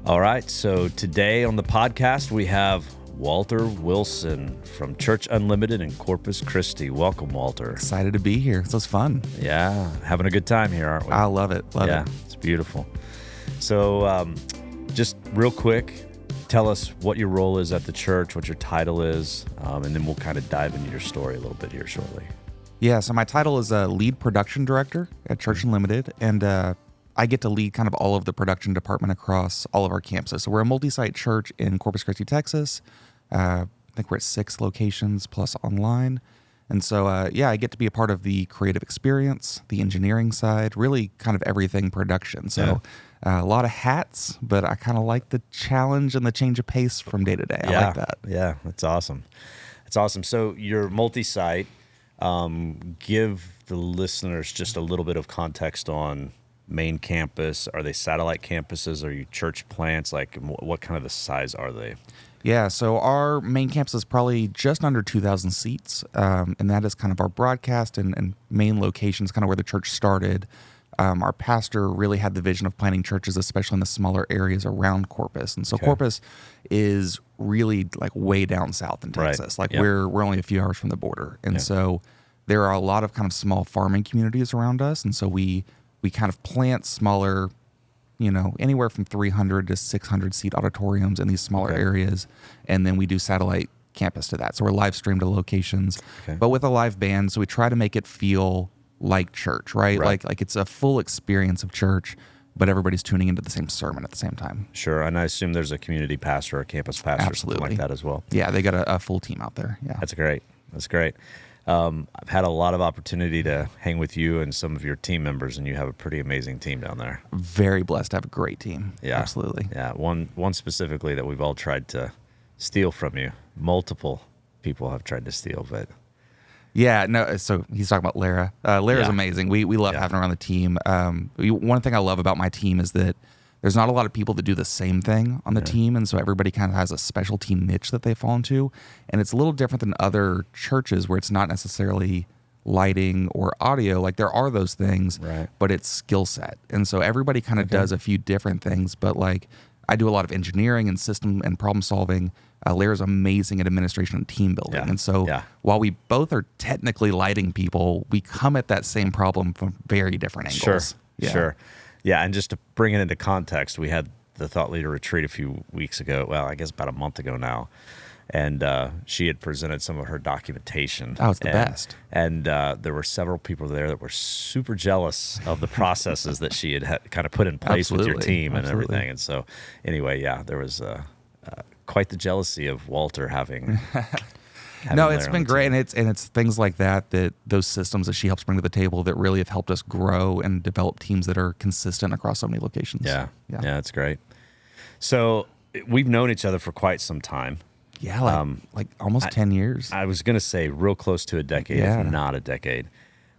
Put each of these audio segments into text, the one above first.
All right, so today on the podcast, we have Walter Wilson from Church Unlimited in Corpus Christi. Welcome, Walter. Excited to be here. This is fun. Yeah, having a good time here, aren't we? I love it. Love it. It's beautiful. So just real quick, tell us what your role is at the church, what your title is, and then we'll kind of dive into your story a little bit here shortly. Yeah, so my title is lead production director at Church Unlimited, and I get to lead kind of all of the production department across all of our campuses. So we're a multi-site church in Corpus Christi, Texas. I think we're at 6 locations plus online. And so, I get to be a part of the creative experience, the engineering side, really kind of everything production. So a lot of hats, but I kind of like the challenge and the change of pace from day to day. I like that. Yeah, that's awesome. That's awesome. So you're multi-site. Give the listeners just a little bit of context on main campus. Are they satellite campuses? Are you church plants? Like, what kind of the size are they? Yeah, so our main campus is probably just under 2,000 seats, and that is kind of our broadcast and main locations, kind of where the church started. Our pastor really had the vision of planting churches, especially in the smaller areas around Corpus. And so Corpus is really like way down south in Texas. Right. Like we're only a few hours from the border. And so there are a lot of kind of small farming communities around us. And so we kind of plant smaller, anywhere from 300 to 600 seat auditoriums in these smaller areas. And then we do satellite campus to that. So we're live streamed to locations, but with a live band. So we try to make it feel like church, right? Like it's a full experience of church, but everybody's tuning into the same sermon at the same time. Sure. And I assume there's a community pastor or a campus pastor or something like that as well. Yeah, they got a full team out there. Yeah. That's great. I've had a lot of opportunity to hang with you and some of your team members, and you have a pretty amazing team down there. Very blessed to have a great team. Yeah. Absolutely. Yeah. One specifically that we've all tried to steal from you. Multiple people have tried to steal, but... Yeah, no. So he's talking about Lara. Lara's amazing. We love having her on the team. One thing I love about my team is that there's not a lot of people that do the same thing on the team, and so everybody kind of has a specialty niche that they fall into, and it's a little different than other churches where it's not necessarily lighting or audio. Like there are those things, but it's skill set, and so everybody kind of does a few different things. But like I do a lot of engineering and system and problem solving. Lara's amazing at administration and team building. And so while we both are technically lighting people, we come at that same problem from very different angles. Sure. Yeah, and just to bring it into context, we had the Thought Leader Retreat a few weeks ago. Well, I guess about a month ago now. And she had presented some of her documentation. Oh, it's the best. And there were several people there that were super jealous of the processes that she had kind of put in place with your team and everything. And so anyway, there was... quite the jealousy of Walter having no, it's been great, and it's things like that those systems that she helps bring to the table that really have helped us grow and develop teams that are consistent across so many locations. Yeah, that's great. So we've known each other for quite some time. Yeah, like almost 10 years. I was going to say real close to a decade, if not a decade.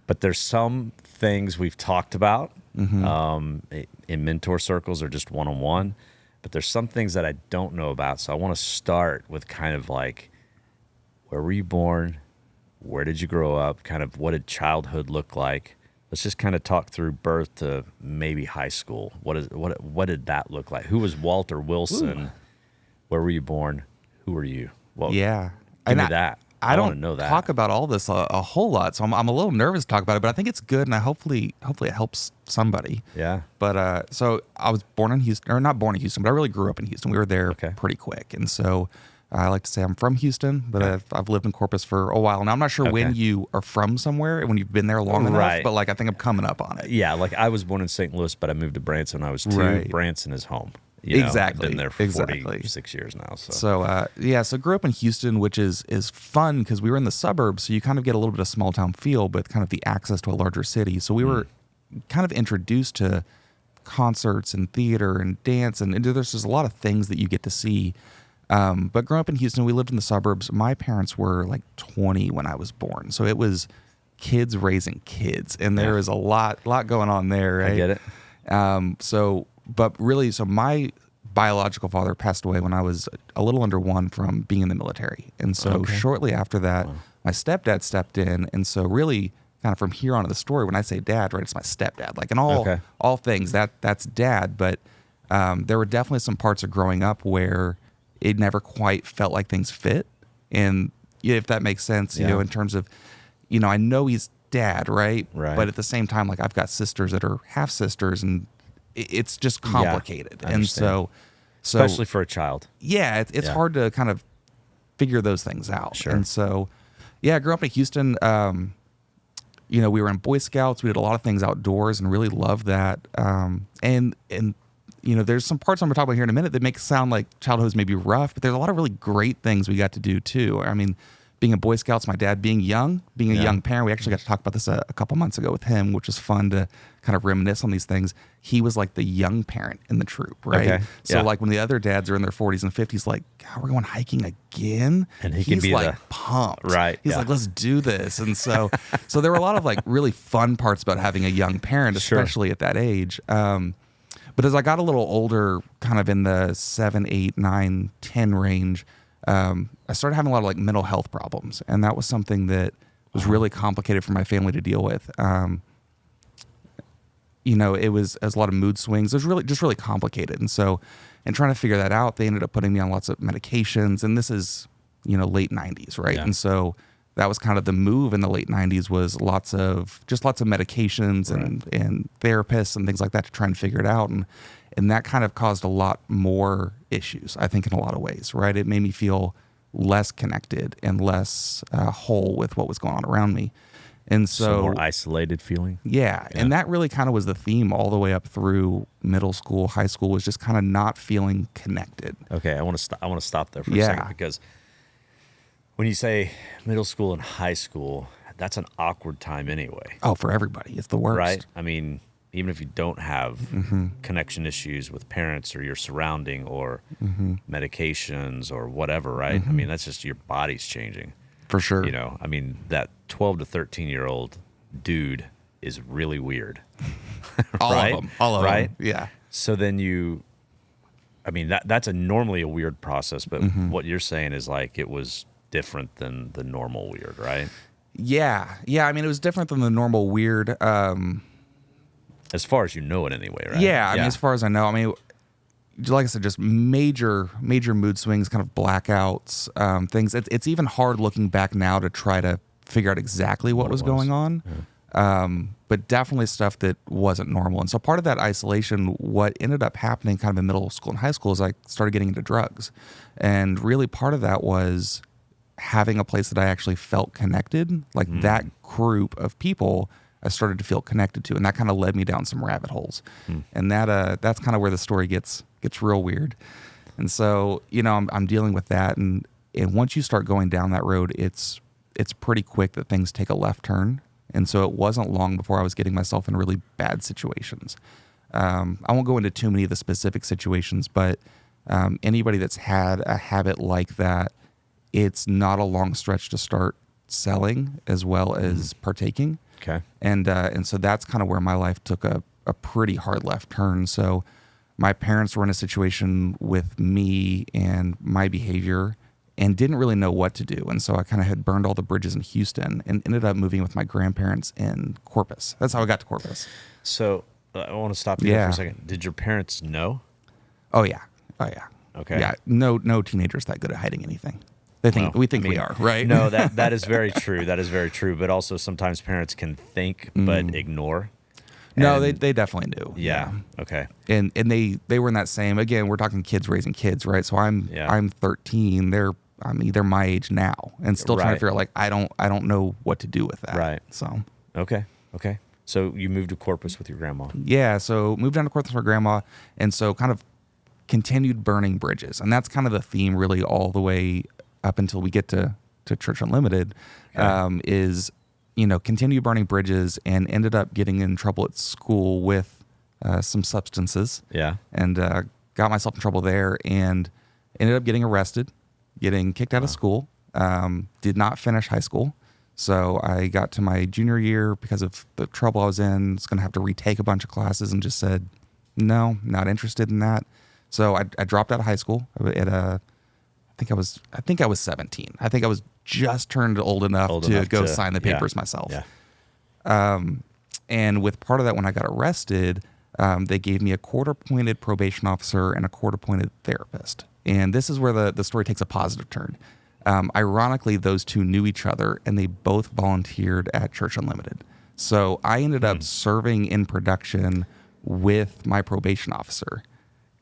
But there's some things we've talked about in mentor circles or just one-on-one. But there's some things that I don't know about. So I want to start with kind of like, where were you born? Where did you grow up? Kind of what did childhood look like? Let's just kind of talk through birth to maybe high school. What did that look like? Who was Walter Wilson? Ooh. Where were you born? Who were you? Well, give me that. I want to know that. Talk about all this a whole lot, so I'm a little nervous to talk about it, but I think it's good, and hopefully it helps somebody. Yeah. But so I was born in Houston, or not born in Houston, but I really grew up in Houston. We were there pretty quick, and so I like to say I'm from Houston, but I've lived in Corpus for a while now. I'm not sure when you are from somewhere, when you've been there long enough, but like I think I'm coming up on it. Yeah, like I was born in St. Louis, but I moved to Branson when I was 2. Branson is home. Exactly. I've been there for 46 years now. So grew up in Houston, which is fun because we were in the suburbs, so you kind of get a little bit of small town feel, but kind of the access to a larger city. So we were kind of introduced to concerts and theater and dance, and there's just a lot of things that you get to see. But growing up in Houston, we lived in the suburbs. My parents were like 20 when I was born, so it was kids raising kids, and there is a lot going on there. Right? I get it. So my biological father passed away when I was a little under 1 from being in the military. And so shortly after that, my stepdad stepped in. And so really kind of from here on in the story, when I say dad, right, it's my stepdad. Like in all things, that's dad. But there were definitely some parts of growing up where it never quite felt like things fit. And if that makes sense, you know, in terms of, you know, I know he's dad, right? Right. But at the same time, like I've got sisters that are half sisters, and it's just complicated. And so, especially for a child. Yeah, it's hard to kind of figure those things out. Sure. And so, yeah, I grew up in Houston. You know, we were in Boy Scouts. We did a lot of things outdoors and really loved that. And you know, there's some parts I'm going to talk about here in a minute that make it sound like childhood was maybe rough, but there's a lot of really great things we got to do too. I mean, being in Boy Scouts, my dad being young, being a young parent, we actually got to talk about this a couple months ago with him, which was fun to kind of reminisce on these things. He was like the young parent in the troop, right? Okay. So like when the other dads are in their 40s and 50s, like, God, we're going hiking again? And he's like pumped. Right. He's like, let's do this. And so there were a lot of like really fun parts about having a young parent, especially at that age. But as I got a little older, kind of in the 7, 8, 9, 10 range, I started having a lot of like mental health problems. And that was something that was really complicated for my family to deal with. You know, it was a lot of mood swings. It was really complicated. And so, in trying to figure that out, they ended up putting me on lots of medications. And this is, you know, late 90s, right? Yeah. And so that was kind of the move in the late 90s was lots of medications and therapists and things like that to try and figure it out. And that kind of caused a lot more issues, I think, in a lot of ways, right? It made me feel less connected and less whole with what was going on around me. And so more isolated feeling. Yeah. And that really kind of was the theme all the way up through middle school, high school, was just kind of not feeling connected. Okay. I want to stop there for a second, because when you say middle school and high school, that's an awkward time anyway. Oh, for everybody. It's the worst. Right? I mean, even if you don't have connection issues with parents or your surrounding or medications or whatever, right? I mean, that's just your body's changing. For sure. You know, I mean, that 12 to 13-year-old dude is really weird. All of them. Yeah. So then I mean, that's normally a weird process, but what you're saying is like it was different than the normal weird, right? Yeah. Yeah. I mean, it was different than the normal weird. As far as you know it anyway, right? Yeah. I mean, as far as I know, I mean, like I said, just major mood swings, kind of blackouts, things. It's even hard looking back now to try to figure out exactly what was going on. Yeah. But definitely stuff that wasn't normal. And so part of that isolation, what ended up happening kind of in middle school and high school is I started getting into drugs. And really part of that was having a place that I actually felt connected, like that group of people I started to feel connected to. And that kind of led me down some rabbit holes. And that's kind of where the story gets real weird. And so, you know, I'm dealing with that. And once you start going down that road, it's pretty quick that things take a left turn. And so it wasn't long before I was getting myself in really bad situations. I won't go into too many of the specific situations, but anybody that's had a habit like that, it's not a long stretch to start selling as well as partaking. Okay. And so that's kind of where my life took a pretty hard left turn. So my parents were in a situation with me and my behavior and didn't really know what to do. And so I kind of had burned all the bridges in Houston and ended up moving with my grandparents in Corpus. That's how I got to Corpus. So I want to stop you there for a second. Did your parents know? Oh, yeah. Okay. Yeah. No teenager's that good at hiding anything. We think we are, right? No, that is very true. That is very true. But also sometimes parents can think but ignore. No, they definitely do. Yeah. Okay. And they were in that same, again, we're talking kids raising kids, right? So I'm 13. They're my age now and still trying to figure out, like, I don't know what to do with that. Right. So. Okay. So you moved to Corpus with your grandma. Yeah. So moved down to Corpus with my grandma. And so kind of continued burning bridges. And that's kind of the theme really all the way up until we get to Church Unlimited, is, you know, continue burning bridges and ended up getting in trouble at school with some substances. Yeah. And got myself in trouble there and ended up getting arrested, getting kicked out of school, did not finish high school. So I got to my junior year because of the trouble I was in, was going to have to retake a bunch of classes and just said, no, not interested in that. So I dropped out of high school at I think I was 17. I think I was just turned old enough to go sign the papers myself. Yeah. And with part of that, when I got arrested, they gave me a court-appointed probation officer and a court-appointed therapist. And this is where the story takes a positive turn. Ironically, those two knew each other, and they both volunteered at Church Unlimited. So I ended up serving in production with my probation officer.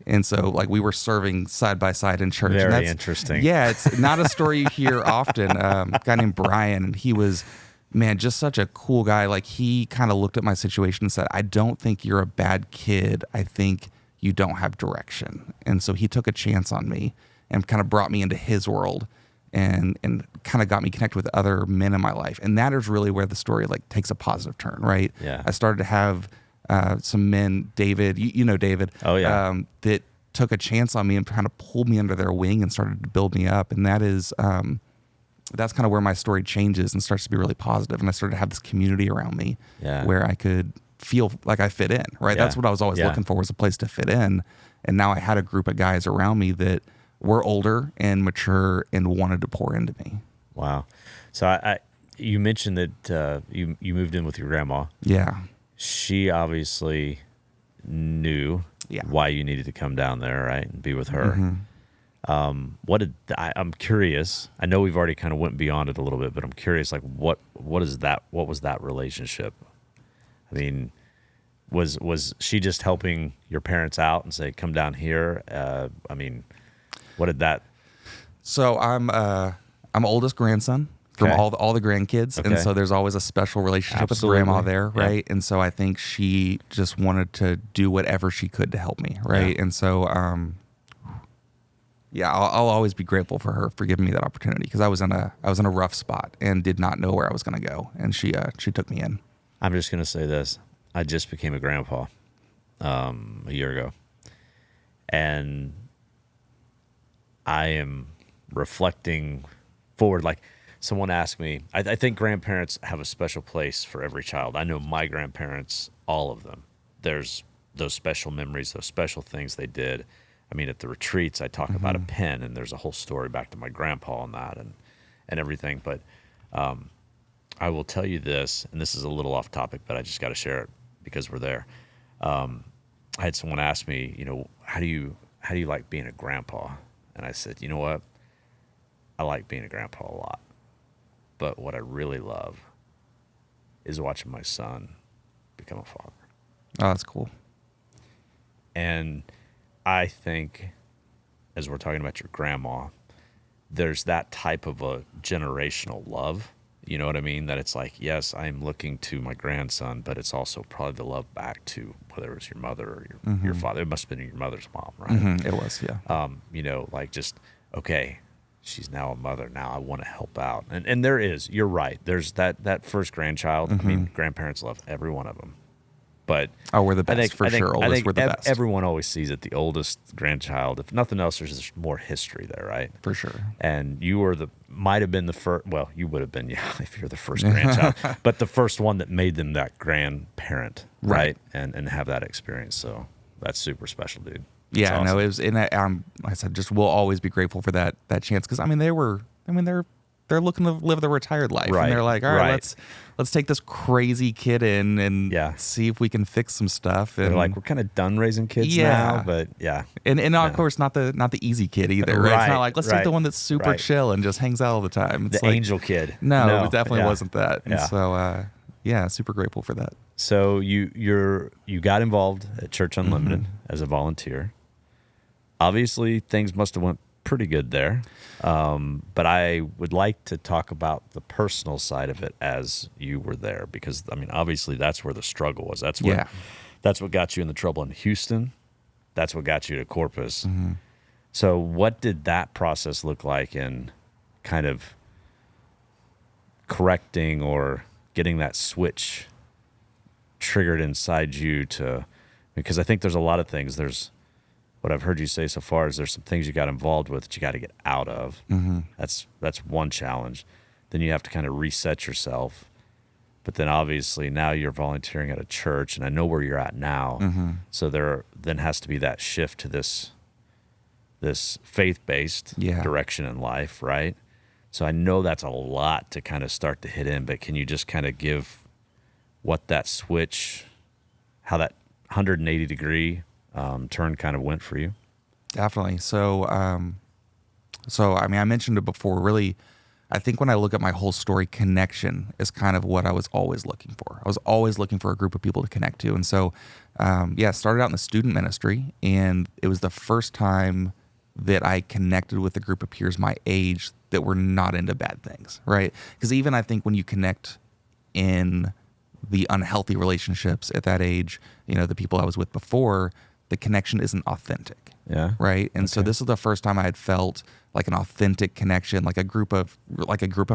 And so, like, we were serving side by side in church. Very interesting. Yeah, it's not a story you hear often. A guy named Brian, and he was, man, just such a cool guy. Like, he kind of looked at my situation and said, I don't think you're a bad kid. I think you don't have direction. And so he took a chance on me and kind of brought me into his world and kind of got me connected with other men in my life. And that is really where the story, like, takes a positive turn, right? Yeah. I started to have some men, David, you know David. Oh, yeah. That took a chance on me and kind of pulled me under their wing and started to build me up. And that is, that's kind of where my story changes and starts to be really positive. And I started to have this community around me where I could feel like I fit in, right? Yeah. That's what I was always looking for, was a place to fit in. And now I had a group of guys around me that were older and mature and wanted to pour into me. Wow. So you mentioned that you moved in with your grandma. Yeah. She obviously knew why you needed to come down there, right, and be with her. I'm curious. I know we've already kind of went beyond it a little bit, but I'm curious. Like, what is that? What was that relationship? I mean, was she just helping your parents out and say, "Come down here"? I mean, what did that? So I'm oldest grandson from all the grandkids, and so there's always a special relationship with grandma there, right? And so I think she just wanted to do whatever she could to help me, right? And so I'll always be grateful for her for giving me that opportunity, because I was in a rough spot and did not know where I was going to go, and she took me in. I'm just going to say this: I just became a grandpa a year ago, and I am reflecting forward. Like, someone asked me, I think grandparents have a special place for every child. I know my grandparents, all of them. There's those special memories, those special things they did. I mean, at the retreats, I talk about a pen, and there's a whole story back to my grandpa on that and everything. But I will tell you this, and this is a little off topic, but I just got to share it because we're there. I had someone ask me, how do you like being a grandpa? And I said, you know what? I like being a grandpa a lot. But what I really love is watching my son become a father. Oh, that's cool. And I think, as we're talking about your grandma, there's that type of a generational love. You know what I mean? That it's like, yes, I'm looking to my grandson, but it's also probably the love back to whether it was your mother or your father. It must have been your mother's mom, right? It was, yeah. Like, just, okay, she's now a mother. Now I want to help out. And there is, you're right. There's that first grandchild. I mean, grandparents love every one of them. But we're the best, for sure. Oldest, we're the best. Everyone always sees it, the oldest grandchild. If nothing else, there's just more history there, right? For sure. And you might have been the first, well, you would have been, if you're the first grandchild, but the first one that made them that grandparent, right? And have that experience. So that's super special, dude. Yeah, awesome. No, it was, and like I said, just we'll always be grateful for that chance, because I mean they're looking to live their retired life, and they're like, all right, let's take this crazy kid in and see if we can fix some stuff. And they're like, we're kind of done raising kids now, but and of course not the easy kid either. Right? It's not like, let's take the one that's super chill and just hangs out all the time. It's the like, angel kid. No, it definitely wasn't that. And so super grateful for that. So you got involved at Church Unlimited as a volunteer. Obviously, things must have went pretty good there. But I would like to talk about the personal side of it as you were there, because I mean, obviously that's where the struggle was. That's what got you in the trouble in Houston. That's what got you to Corpus. So what did that process look like in kind of correcting or getting that switch triggered inside you because I think there's a lot of things. There's what I've heard you say so far is there's some things you got involved with that you got to get out of. That's one challenge. Then you have to kind of reset yourself. But then obviously now you're volunteering at a church, and I know where you're at now. So there then has to be that shift to this faith-based direction in life, right? So I know that's a lot to kind of start to hit in, but can you just kind of give what that switch, how that 180-degree turn kind of went for you? Definitely. So, I mean, I mentioned it before. Really, I think when I look at my whole story, connection is kind of what I was always looking for. I was always looking for a group of people to connect to. And so, started out in the student ministry, and it was the first time that I connected with a group of peers my age that were not into bad things, right? Because even I think when you connect in the unhealthy relationships at that age, the people I was with before, the connection isn't authentic. Yeah. Right. And so this is the first time I had felt like an authentic connection, like a group of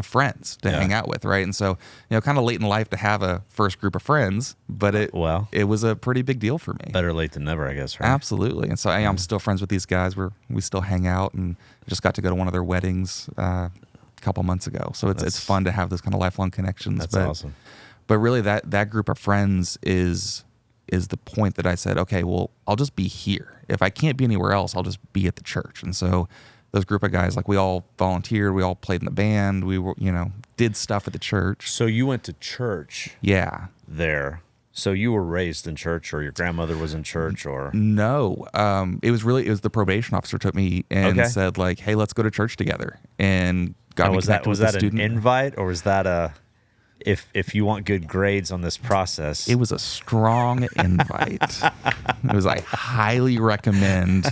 friends to hang out with. Right. And so, kind of late in life to have a first group of friends, but it was a pretty big deal for me. Better late than never, I guess. Right. Absolutely. And so I'm still friends with these guys. We still hang out, and just got to go to one of their weddings a couple months ago. So it's fun to have those kind of lifelong connections. That's awesome. But really that group of friends is the point that I said, okay, well, I'll just be here. If I can't be anywhere else, I'll just be at the church. And so those group of guys, like, we all volunteered, we all played in the band, we were, did stuff at the church. So you went to church. Yeah. There. So you were raised in church, or your grandmother was in church, or? No. It was the probation officer took me and said, like, hey, let's go to church together. And got me connected with the student. Was that an invite, or was that if you want good grades on this process? It was a strong invite. It was, I highly recommend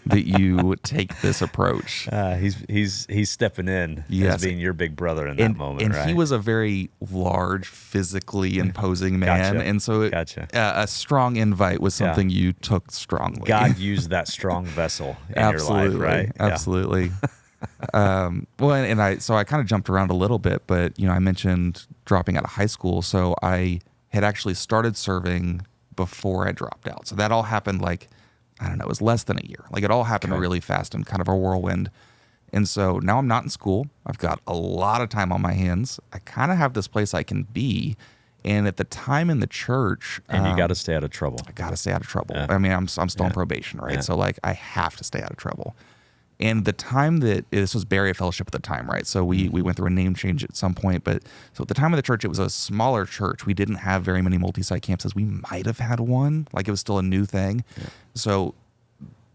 that you take this approach. He's stepping in as being your big brother in that moment, and right? He was a very large, physically imposing man, and so a strong invite was something you took strongly. God used that strong vessel in your life, right? Absolutely. So I kind of jumped around a little bit, but I mentioned dropping out of high school, so I had actually started serving before I dropped out. So that all happened it was less than a year. Like, it all happened really fast and kind of a whirlwind. And so now I'm not in school. I've got a lot of time on my hands. I kind of have this place I can be. And at the time in the church, and you got to stay out of trouble. I got to stay out of trouble. Yeah. I mean, I'm still on probation, right? Yeah. So I have to stay out of trouble. And the time this was Berea Fellowship at the time, right? So we went through a name change at some point. But so at the time of the church, it was a smaller church. We didn't have very many multi-site campuses. We might have had one. Like, it was still a new thing. Yeah. So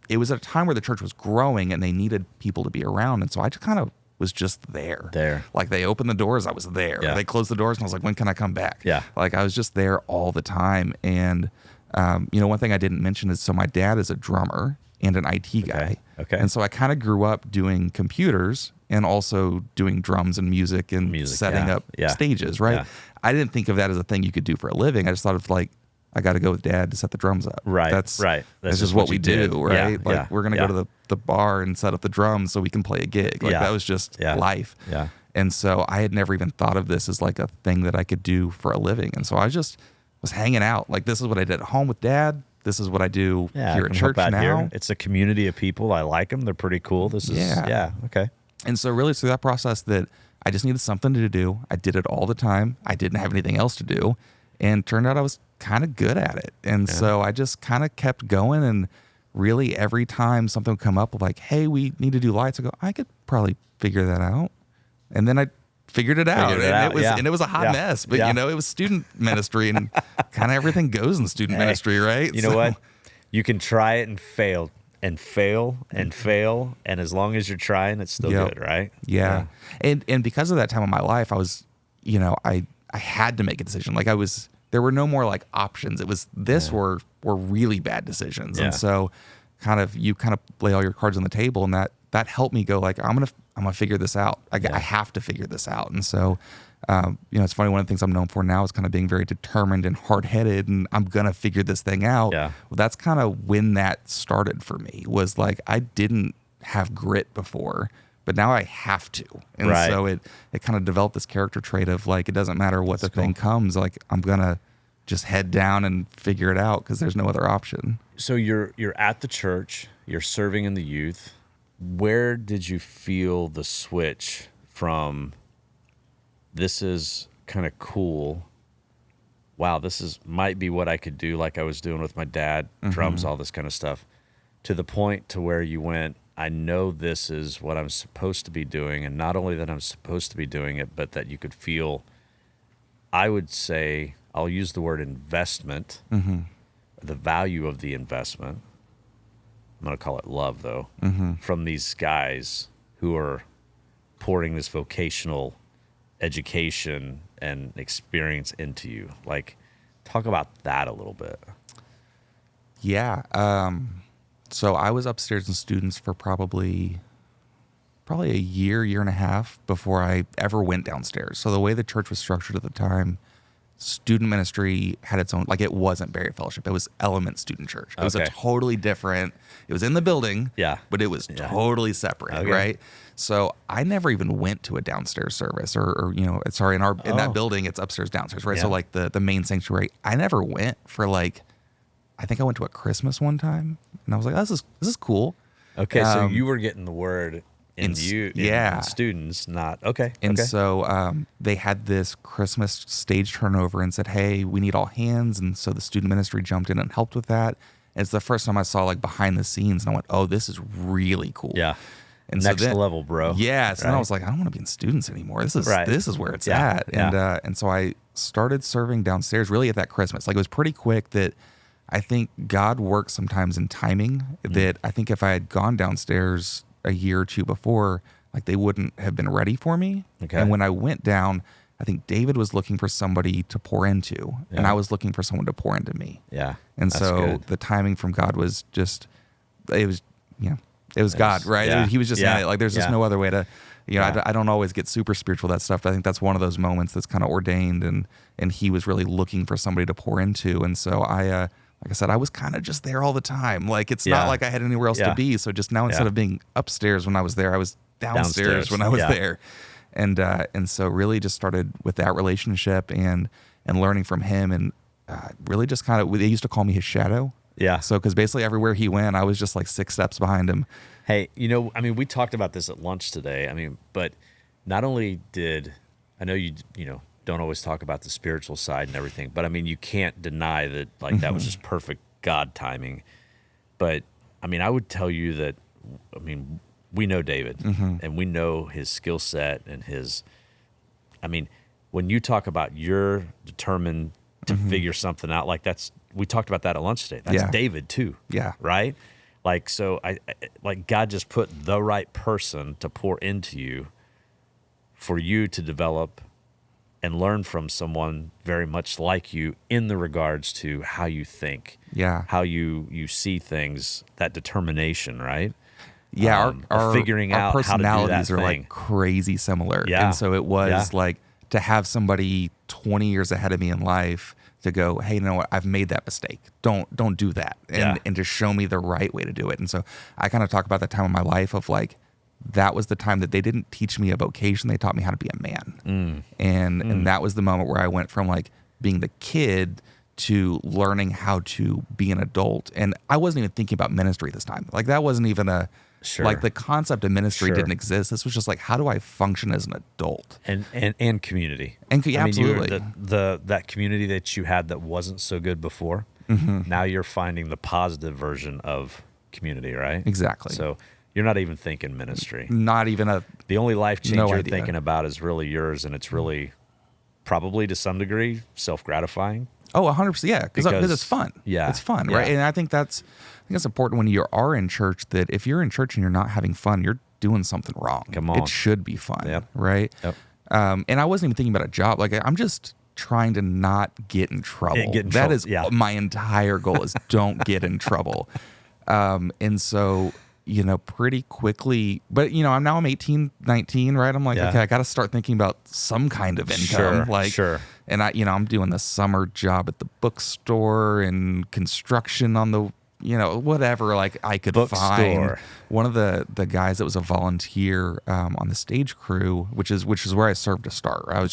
it was at a time where the church was growing and they needed people to be around. And so I just kind of was just there. Like, they opened the doors, I was there. Yeah. They closed the doors and I was like, when can I come back? Yeah. Like, I was just there all the time. And, one thing I didn't mention is, so my dad is a drummer and an IT guy. Okay. And so I kind of grew up doing computers and also doing drums and music and setting up stages, right? Yeah. I didn't think of that as a thing you could do for a living. I just thought of, like, I got to go with Dad to set the drums up. Right. That's just what we do, right? Yeah. We're going to go to the bar and set up the drums so we can play a gig. Like, that was just life. Yeah. And so I had never even thought of this as like a thing that I could do for a living. And so I just was hanging out. Like, this is what I did at home with Dad. This is what I do here at church now. Here. It's a community of people. I like them. They're pretty cool. Okay. And so really through that process that I just needed something to do. I did it all the time. I didn't have anything else to do. And turned out I was kind of good at it. And so I just kind of kept going. And really every time something would come up of like, hey, we need to do lights, I go, I could probably figure that out. And then I figured it out. And it was a hot mess, but it was student ministry, and kind of everything goes in student ministry, right? You know what? You can try it and fail and fail and fail, and as long as you're trying, it's still good, right? Yeah. And because of that time of my life, I was, I had to make a decision. Like, there were no more like options. It was were really bad decisions. And so you lay all your cards on the table, and that helped me go like, I'm gonna figure this out. I have to figure this out. And so, it's funny. One of the things I'm known for now is kind of being very determined and hard-headed, and I'm gonna figure this thing out. Yeah. Well, that's kind of when that started for me. Was like, I didn't have grit before, but now I have to. And so it kind of developed this character trait of like, it doesn't matter what the thing comes, like, I'm gonna just head down and figure it out because there's no other option. So you're at the church, you're serving in the youth. Where did you feel the switch from, this is kind of cool, wow, might be what I could do, like I was doing with my dad, drums, all this kind of stuff, to the point to where you went, I know this is what I'm supposed to be doing, and not only that I'm supposed to be doing it, but that you could feel, I would say, I'll use the word investment, the value of the investment, I'm going to call it love though, from these guys who are pouring this vocational education and experience into you. Like, talk about that a little bit. Yeah. So I was upstairs in students for probably a year and a half before I ever went downstairs. So the way the church was structured at the time, student ministry had its own, like it wasn't Barrier Fellowship. It was Element Student Church. It was a totally different, it was in the building, but it was totally separate, right? So I never even went to a downstairs service or in that building, it's upstairs, downstairs, right? So like the main sanctuary, I never went for like, I think I went to a Christmas one time and I was like, this is cool. Okay. So you were getting the word in students, not okay. And so they had this Christmas stage turnover and said, hey, we need all hands. And so the student ministry jumped in and helped with that. And it's the first time I saw like behind the scenes and I went, oh, this is really cool. Yeah. And next level, bro. Yeah. So then I was like, I don't want to be in students anymore. This is where it's at. And so I started serving downstairs really at that Christmas. Like it was pretty quick that I think God works sometimes in timing that I think if I had gone downstairs a year or two before, like they wouldn't have been ready for me. Okay. And when I went down, I think David was looking for somebody to pour into, and I was looking for someone to pour into me. Yeah. And so the timing from God was just, it was God, right? Yeah. He was just in it. Like there's just no other way to, I don't always get super spiritual with that stuff, but I think that's one of those moments that's kind of ordained, and he was really looking for somebody to pour into. And so like I said, I was kind of just there all the time. Like it's not like I had anywhere else to be. So just now instead of being upstairs when I was there, I was downstairs when I was there. And so really just started with that relationship and learning from him, and really just kind of, they used to call me his shadow. Yeah. So because basically everywhere he went, I was just like 6 steps behind him. Hey, we talked about this at lunch today. But not only did, I know you don't always talk about the spiritual side and everything, but you can't deny that like that was just perfect God timing. But I would tell you that, we know David and we know his skill set and his, when you talk about you're determined to figure something out, like we talked about that at lunch today. That's David too. Yeah. Right. Like, so I like God just put the right person to pour into you for you to develop and learn from someone very much like you in the regards to how you think, how you see things, that determination, right? Yeah, our figuring out personalities how to do that are like crazy similar. Yeah. And so it was like to have somebody 20 years ahead of me in life to go, hey, you know what? I've made that mistake. Don't do that. And to show me the right way to do it. And so I kind of talk about that time in my life of like, that was the time that they didn't teach me a vocation. They taught me how to be a man. And that was the moment where I went from like being the kid to learning how to be an adult. And I wasn't even thinking about ministry this time. Like that wasn't even like the concept of ministry didn't exist. This was just like, how do I function as an adult? And community. Absolutely. That community that you had that wasn't so good before, now you're finding the positive version of community, right? Exactly. So you're not even thinking ministry. Not even the only life change you're thinking about is really yours, and it's really probably to some degree self-gratifying. Oh, 100%. Yeah, because it's fun. Yeah, it's fun, right? And I think that's important when you are in church. That if you're in church and you're not having fun, you're doing something wrong. Come on, it should be fun, right? Yep. And I wasn't even thinking about a job. Like I'm just trying to not get in trouble. That is my entire goal: is don't get in trouble. And so, pretty quickly, but I'm 18, 19, right? I'm like, okay, I got to start thinking about some kind of income. And I'm doing the summer job at the bookstore and construction on the, whatever, like I could find. One of the guys that was a volunteer on the stage crew, which is where I served to start. I was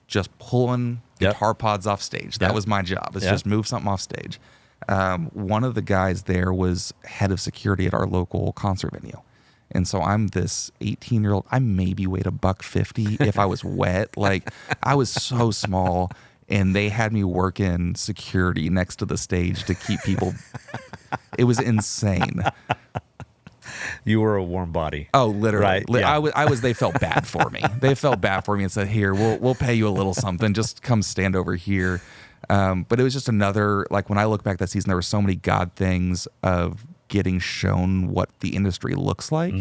just pulling guitar pods off stage. That was my job. It's just move something off stage. One of the guys there was head of security at our local concert venue. And so I'm this 18-year-old. I maybe weighed $150 if I was wet. Like I was so small, and they had me working security next to the stage to keep people. It was insane. You were a warm body. Oh, literally. Right? Yeah. I was. They felt bad for me. They felt bad for me and said, "Here, we'll pay you a little something. Just come stand over here." But it was just another, like, when I look back that season, there were so many God things of getting shown what the industry looks like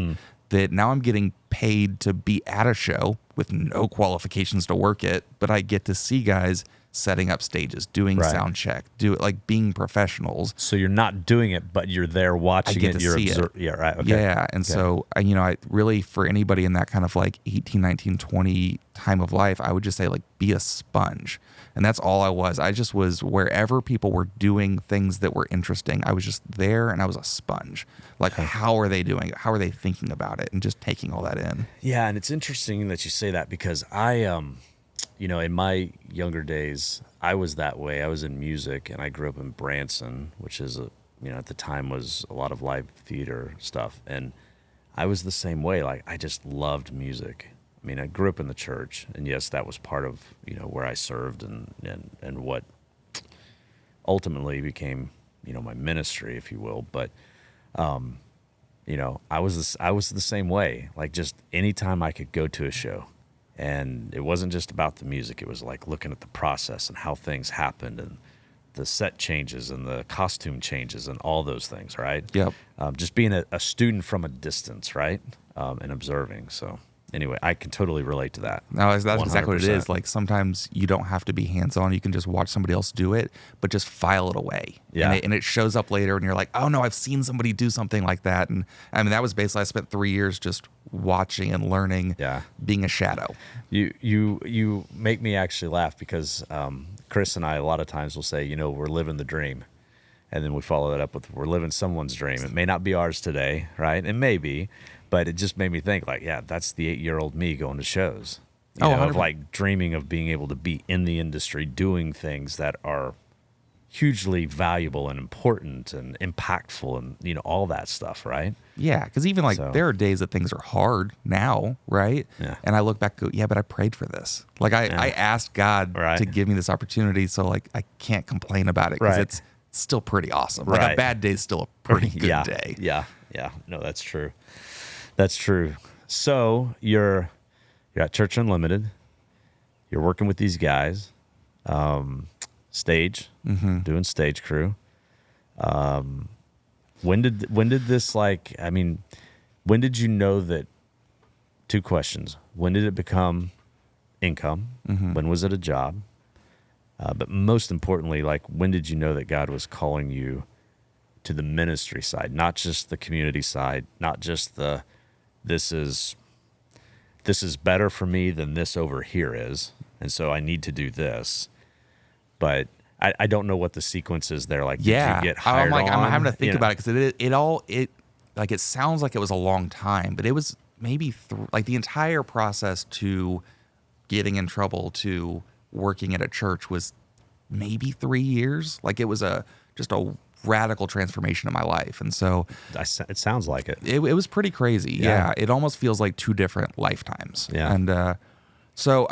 that now I'm getting paid to be at a show with no qualifications to work it, but I get to see guys setting up stages, doing sound check, being professionals. So you're not doing it, but you're there watching I get it. to You're see it. Yeah, right. Okay. Yeah, and so I really, for anybody in that kind of like 18, 19, 20 time of life, I would just say, like, be a sponge. And that's all I was. I just was wherever people were doing things that were interesting. I was just there, and I was a sponge. Like, how are they doing it? How are they thinking about it? And just taking all that in. Yeah, and it's interesting that you say that, because I in my younger days, I was that way. I was in music, and I grew up in Branson, which is at the time was a lot of live theater stuff, and I was the same way. Like, I just loved music. I mean, I grew up in the church, and yes, that was part of where I served and what ultimately became my ministry, if you will. But I was the same way. Like, just anytime I could go to a show. And it wasn't just about the music. It was like looking at the process and how things happened and the set changes and the costume changes and all those things, right? Yep. Just being a student from a distance, right? And observing. So anyway, I can totally relate to that. No, that's exactly what it 100%. is. Like, sometimes you don't have to be hands-on. You can just watch somebody else do it, but just file it away. Yeah. And it shows up later, and you're like, oh, no, I've seen somebody do something like that. And I mean, that was basically, I spent 3 years just watching and learning, being a shadow. You make me actually laugh, because Chris and I a lot of times will say, we're living the dream. And then we follow that up with, we're living someone's dream. It may not be ours today, right? It may be, but it just made me think, like, yeah, that's the 8-year-old me going to shows. Of like dreaming of being able to be in the industry, doing things that are hugely valuable and important and impactful and, all that stuff, right? Yeah, because even there are days that things are hard now, right? Yeah. And I look back and go, yeah, but I prayed for this. Like, I asked God to give me this opportunity, so, like, I can't complain about it, because it's still pretty awesome. Like, a bad day is still a pretty good day. Yeah. No, that's true. That's true. So you're at Church Unlimited. You're working with these guys, stage, doing stage crew. When did this, when did you know that? Two questions. When did it become income? When was it a job? But most importantly, when did you know that God was calling you to the ministry side, not just the community side, not just this is better for me than this over here is, and so I need to do this. But I don't know what the sequence is there. Like, did you get hired on? I'm having to think about it, because it sounds like it was a long time, but it was maybe the entire process to getting in trouble to working at a church was maybe 3 years. Like, it was just a radical transformation in my life. And so it sounds like it. It was pretty crazy. Yeah. It almost feels like 2 different lifetimes. Yeah. And so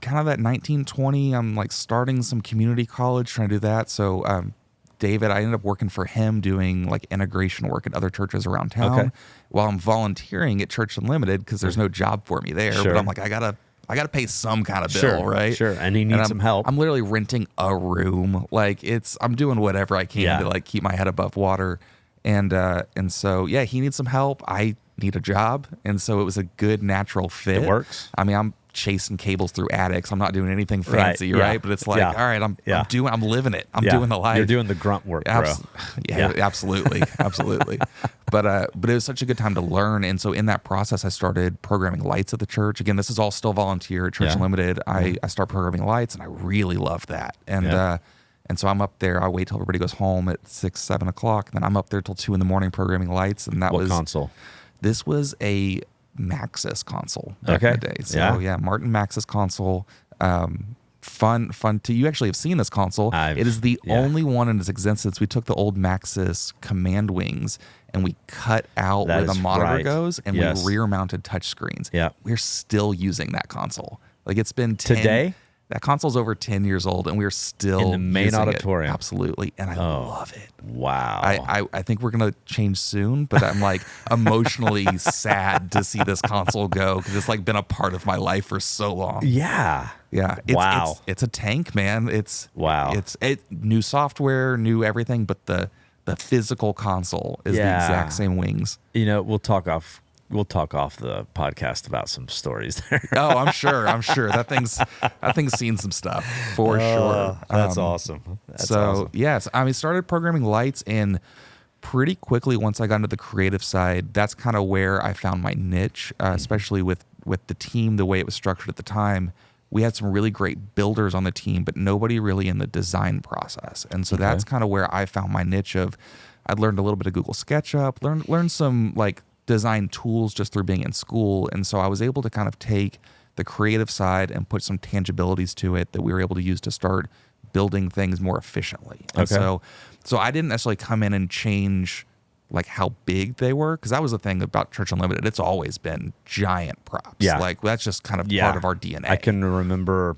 kind of at 19, 20, I'm like starting some community college, trying to do that. So David, I ended up working for him doing like integration work at other churches around town while I'm volunteering at Church Unlimited, because there's no job for me there. Sure. But I'm like, I gotta pay some kind of bill, right? Sure. And he needs some help. I'm literally renting a room. Like, I'm doing whatever I can to like keep my head above water. And so he needs some help. I need a job. And so it was a good natural fit. It works. I mean, I'm chasing cables through attics. I'm not doing anything fancy, right? But it's like, all right, I'm living it. I'm doing the life. You're doing the grunt work, bro. Absolutely. Absolutely. But it was such a good time to learn. And so in that process, I started programming lights at the church. Again, this is all still volunteer at Church Unlimited. I start programming lights, and I really love that. And so I'm up there. I wait till everybody goes home at 6, 7 o'clock. And then I'm up there till 2 a.m. programming lights. And what console? This was a Maxis console back in the day. So Martin Maxis console. Fun to you actually have seen this console. It is the only one in its existence. We took the old Maxis command wings and we cut out where the monitor goes, and we rear mounted touch screens. Yeah. We're still using that console. Like, it's been today? That console's over 10 years old, and we're still in the main using auditorium. It. Absolutely, and I love it. Wow. I think we're gonna change soon, but I'm like emotionally sad to see this console go because it's like been a part of my life for so long. Yeah. Yeah. It's a tank, man. It's new software, new everything, but the physical console is the exact same wings. You know, we'll talk off the podcast about some stories there. Oh, I'm sure. That thing's seen some stuff for sure. That's awesome. Awesome. Yes, I mean, started programming lights, and pretty quickly once I got into the creative side, that's kind of where I found my niche, especially with the team, the way it was structured at the time. We had some really great builders on the team, but nobody really in the design process. And so that's kind of where I found my niche of, I'd learned a little bit of Google SketchUp, learned some like design tools just through being in school. And so I was able to kind of take the creative side and put some tangibilities to it that we were able to use to start building things more efficiently. And so I didn't necessarily come in and change like how big they were, because that was the thing about Church Unlimited. It's always been giant props. Yeah. Like that's just kind of part of our DNA. I can remember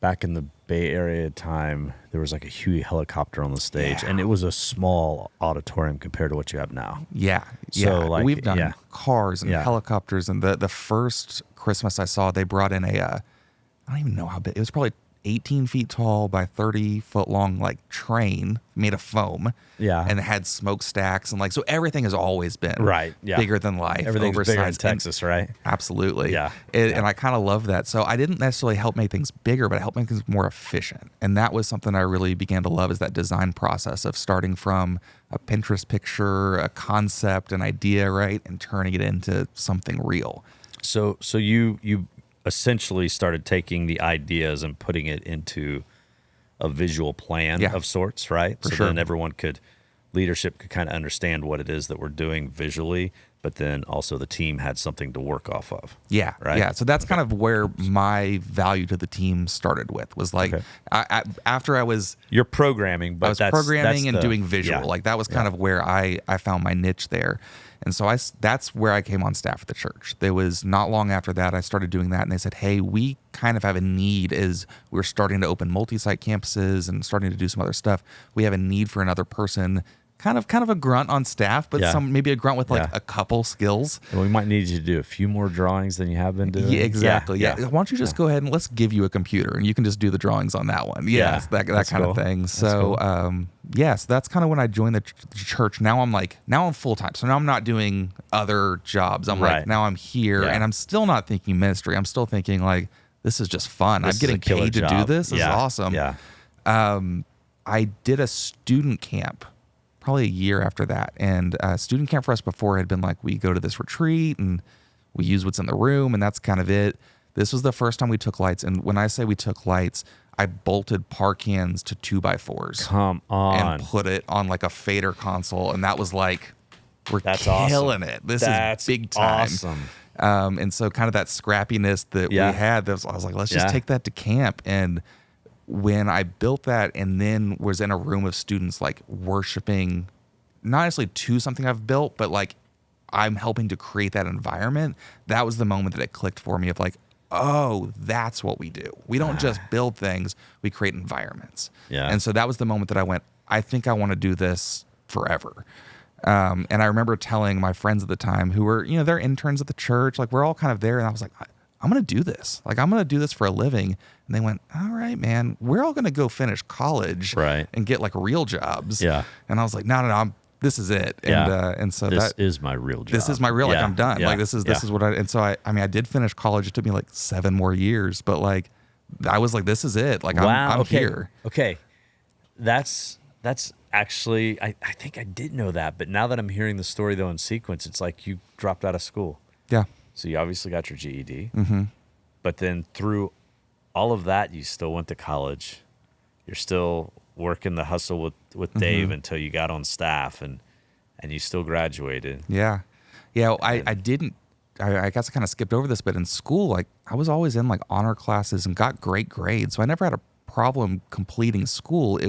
back in the Bay Area time, there was like a Huey helicopter on the stage, and it was a small auditorium compared to what you have now. Yeah. So like we've done cars and helicopters, and the first Christmas I saw, they brought in I don't even know how big, it was probably 18 feet tall by 30 foot long, like train made of foam. Yeah. And it had smokestacks and like, so everything has always been bigger than life. Everything's bigger in Texas, right? Absolutely. Yeah. And I kind of love that. So I didn't necessarily help make things bigger, but I helped make things more efficient. And that was something I really began to love, is that design process of starting from a Pinterest picture, a concept, an idea, right? And turning it into something real. So you essentially started taking the ideas and putting it into a visual plan of sorts, right? Then leadership could kind of understand what it is that we're doing visually, but then also the team had something to work off of. Yeah. Right. Yeah. So that's kind of where my value to the team started with, was like, after I was... You're programming, but I was programming and doing visual. Yeah. Like that was kind of where I found my niche there. And so that's where I came on staff at the church. There was not long after that I started doing that, and they said, hey, we kind of have a need, as we're starting to open multi-site campuses and starting to do some other stuff. We have a need for another person, kind of a grunt on staff, but maybe a grunt with like a couple skills. And we might need you to do a few more drawings than you have been doing. Yeah, exactly. Yeah. Why don't you just go ahead and let's give you a computer and you can just do the drawings on that one. Yeah, that kind of thing. So, so that's kind of when I joined the church. Now I'm full time. So now I'm not doing other jobs. I'm like, now I'm here, and I'm still not thinking ministry. I'm still thinking like, this is just fun. I'm getting paid to do this. This is awesome. Yeah. I did a student camp probably a year after that. And student camp for us before had been like, we go to this retreat and we use what's in the room, and that's kind of it. This was the first time we took lights. And when I say we took lights, I bolted par cans to 2x4s. Come on. And put it on like a fader console. And that was like, that's killing it. This is big time. Awesome. And so kind of that scrappiness that we had, I was like, let's just take that to camp. And when I built that and then was in a room of students like worshiping, not necessarily to something I've built, but like I'm helping to create that environment, that was the moment that it clicked for me of like, oh, that's what we do. We don't just build things, we create environments. Yeah. And so that was the moment that I went, I think I want to do this forever. And I remember telling my friends at the time who were, they're interns at the church, like we're all kind of there. And I was like, I'm going to do this. Like, I'm going to do this for a living. And they went, all right, man, we're all going to go finish college and get like real jobs. Yeah. And I was like, no, this is it. And so this is my real job. This is my real, like I'm done. Like this is what and so I did finish college. It took me like 7 more years, but like, I was like, this is it. Like I'm here. Okay. That's actually, I think I did know that, but now that I'm hearing the story though in sequence, it's like you dropped out of school. Yeah. So you obviously got your GED, but then through all of that, you still went to college. You're still working the hustle with Dave until you got on staff, and you still graduated. Yeah. I didn't. I guess I kind of skipped over this, but in school, like I was always in like honor classes and got great grades, so I never had a problem completing school.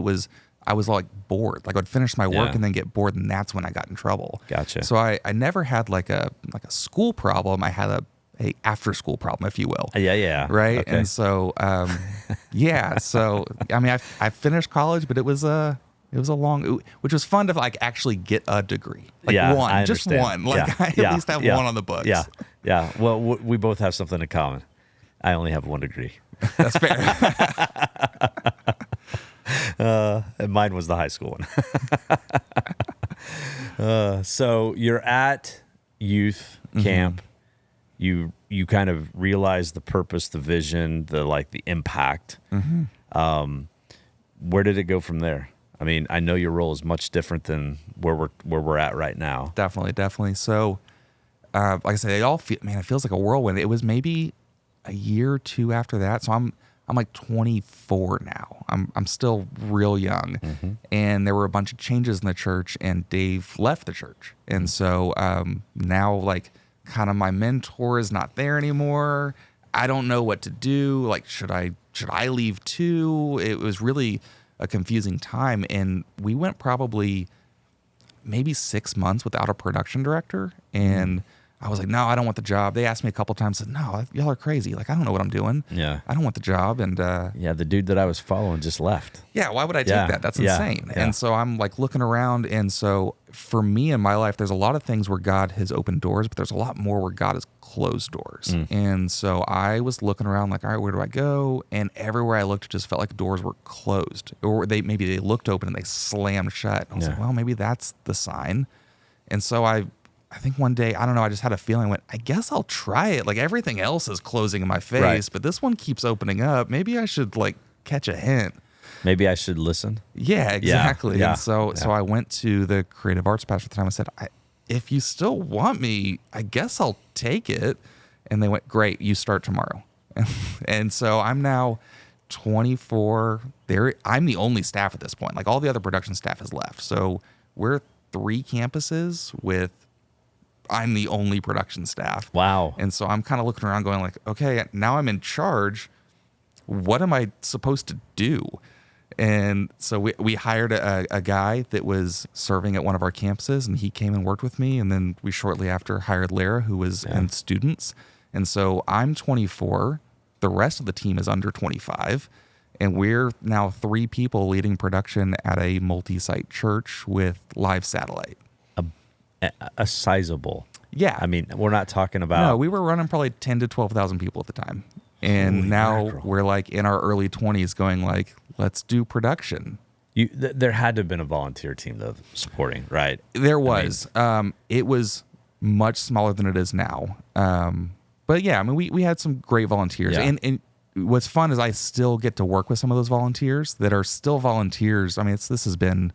I was like bored. Like I'd finish my work and then get bored, and that's when I got in trouble. Gotcha. So I never had like a school problem. I had a a after school problem, if you will. Yeah. Right. Okay. And so, yeah. So, I mean, I finished college, but it was a long, which was fun to like actually get a degree, like one, just one, like I at least have one on the books. Yeah. Well, we both have something in common. I only have one degree. That's fair. And mine was the high school one. So you're at youth camp. You kind of realize the purpose, the vision, the impact. Where did it go from there? I mean, I know your role is much different than where we're at right now. Definitely. So, like I said, it feels like a whirlwind. It was maybe a year or two after that. So I'm like 24 now. I'm still real young, and there were a bunch of changes in the church, and Dave left the church, and so now like kind of my mentor is not there anymore. I don't know what to do. Like, should I leave too? It was really a confusing time, and we went probably maybe 6 months without a production director, and I was like, no, I don't want the job. They asked me a couple times, said, no, y'all are crazy. Like, I don't know what I'm doing. Yeah. I don't want the job. And the dude that I was following just left. Yeah, why would I take that? That's insane. Yeah. And so I'm like looking around. And so for me in my life, there's a lot of things where God has opened doors, but there's a lot more where God has closed doors. And so I was looking around like, all right, where do I go? And everywhere I looked, it just felt like doors were closed, or maybe they looked open and they slammed shut. I was like, well, maybe that's the sign. And so I think one day, I don't know, I just had a feeling, I went, I guess I'll try it. Like everything else is closing in my face, but this one keeps opening up. Maybe I should like catch a hint. Maybe I should listen. Yeah, exactly. Yeah. And so I went to the creative arts pastor at the time. I said, if you still want me, I guess I'll take it. And they went, great, you start tomorrow. And so I'm now 24. I'm the only staff at this point. Like all the other production staff has left. So we're 3 campuses with I'm the only production staff. Wow. And so I'm kind of looking around going like, okay, now I'm in charge. What am I supposed to do? And so we hired a guy that was serving at one of our campuses, and he came and worked with me. And then we shortly after hired Lara, who was in students. And so I'm 24. The rest of the team is under 25. And we're now 3 people leading production at a multi-site church with live satellite. A sizable. Yeah. I mean, we're not talking about. No, we were running probably 10 to 12,000 people at the time. And holy now mackerel. We're like in our early 20s going like, let's do production. There had to have been a volunteer team though supporting, right? There was. It was much smaller than it is now. But yeah, I mean, we had some great volunteers. Yeah. And what's fun is I still get to work with some of those volunteers that are still volunteers. I mean, this has been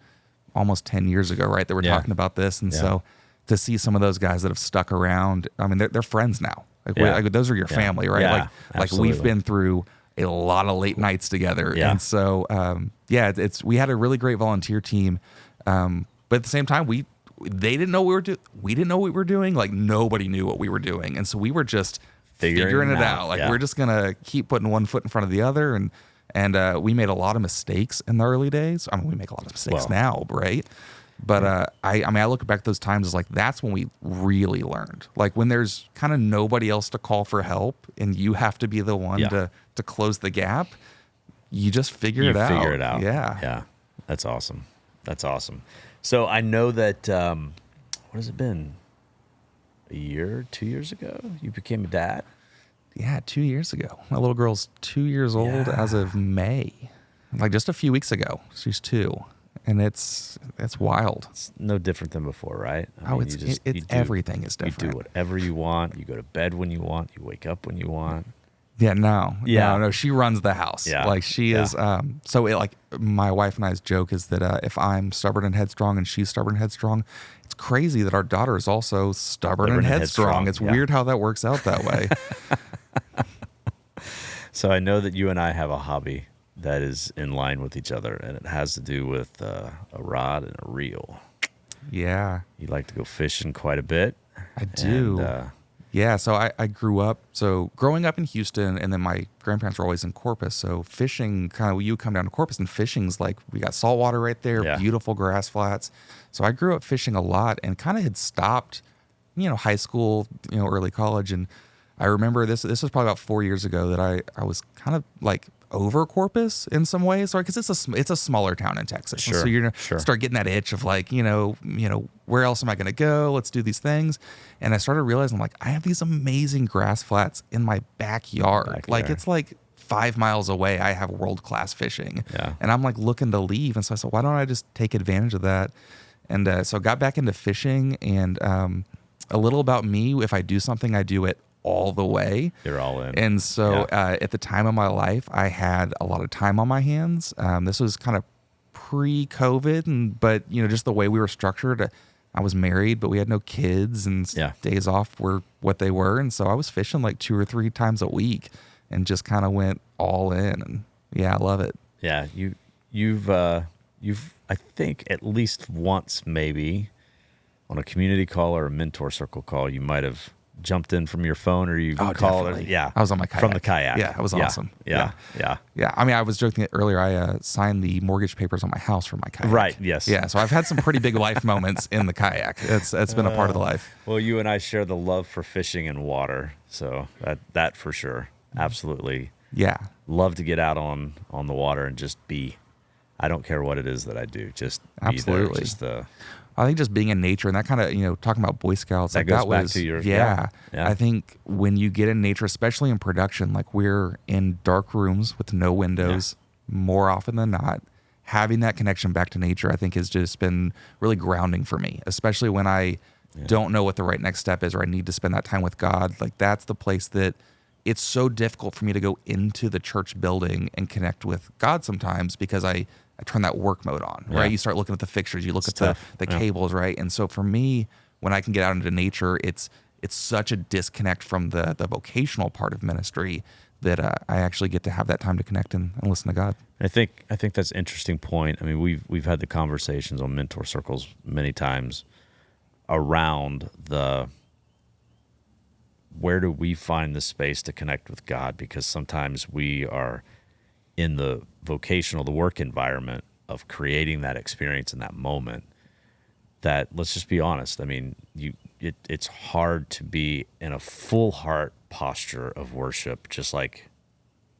almost 10 years ago, right? That we're talking about this. And so to see some of those guys that have stuck around, I mean, they're friends now. Like those are your family, right? Yeah, like we've been through a lot of late nights together. Yeah. And so, we had a really great volunteer team. But at the same time, they didn't know we didn't know what we were doing. Like nobody knew what we were doing. And so we were just figuring it out. Like we're just going to keep putting one foot in front of the other. And we made a lot of mistakes in the early days. I mean, we make a lot of mistakes now, right? But I look back at those times as like, that's when we really learned. Like when there's kind of nobody else to call for help and you have to be the one to close the gap, you just figure it out. Yeah. Yeah. That's awesome. So I know that, what has it been? A year, 2 years ago, you became a dad? Yeah, 2 years ago. My little girl's 2 years old as of May. Like just a few weeks ago. She's 2. And it's wild. It's no different than before, right? Everything is different. You do whatever you want. You go to bed when you want. You wake up when you want. Yeah, no. She runs the house. Yeah. Like she is. My wife and I's joke is that if I'm stubborn and headstrong and she's stubborn and headstrong, it's crazy that our daughter is also stubborn and headstrong. It's weird how that works out that way. So I know that you and I have a hobby that is in line with each other, and it has to do with a rod and a reel. Yeah. You like to go fishing quite a bit. I do. Yeah, so I grew up, growing up in Houston, and then my grandparents were always in Corpus, so fishing, you come down to Corpus, and fishing's like, we got saltwater right there, beautiful grass flats. So I grew up fishing a lot and kind of had stopped, high school, early college, and I remember this was probably about 4 years ago that I was kind of like over Corpus in some ways, right? Because it's a smaller town in Texas. Sure, so you're gonna start getting that itch of like, where else am I gonna go? Let's do these things. And I started realizing like I have these amazing grass flats in my backyard. Like it's like 5 miles away, I have world-class fishing. Yeah. And I'm like looking to leave. And so I said, why don't I just take advantage of that? And so I got back into fishing. And a little about me, if I do something, I do it all the way. You're all in. And so at the time of my life, I had a lot of time on my hands. This was kind of pre-COVID, but just the way we were structured, I was married, but we had no kids, and days off were what they were. And so I was fishing like 2 or 3 times a week and just kind of went all in. And I love it. Yeah. You've I think at least once maybe on a community call or a mentor circle call, you might have jumped in from your phone, or you called it. Yeah. I was on my kayak. From the kayak. Yeah. It was awesome. Yeah. I mean, I was joking earlier. I signed the mortgage papers on my house for my kayak. Right. Yes. Yeah. So I've had some pretty big life moments in the kayak. It's been a part of the life. Well, you and I share the love for fishing and water. So that for sure. Absolutely. Yeah. Love to get out on the water and just be. I don't care what it is that I do. Just absolutely. Be there. I think just being in nature and that kind of, talking about Boy Scouts, that goes back to your, I think when you get in nature, especially in production, like we're in dark rooms with no windows more often than not, having that connection back to nature, I think has just been really grounding for me, especially when I don't know what the right next step is, or I need to spend that time with God. Like that's the place that it's so difficult for me to go into the church building and connect with God sometimes, because I turn that work mode on, right? You start looking at the fixtures, you look at the cables, right? And so for me, when I can get out into nature, it's such a disconnect from the vocational part of ministry that I actually get to have that time to connect and listen to God. I think that's an interesting point. I mean, we've had the conversations on mentor circles many times around where do we find the space to connect with God? Because sometimes we are in the work environment of creating that experience in that moment that, let's just be honest, I mean, it's hard to be in a full heart posture of worship, just like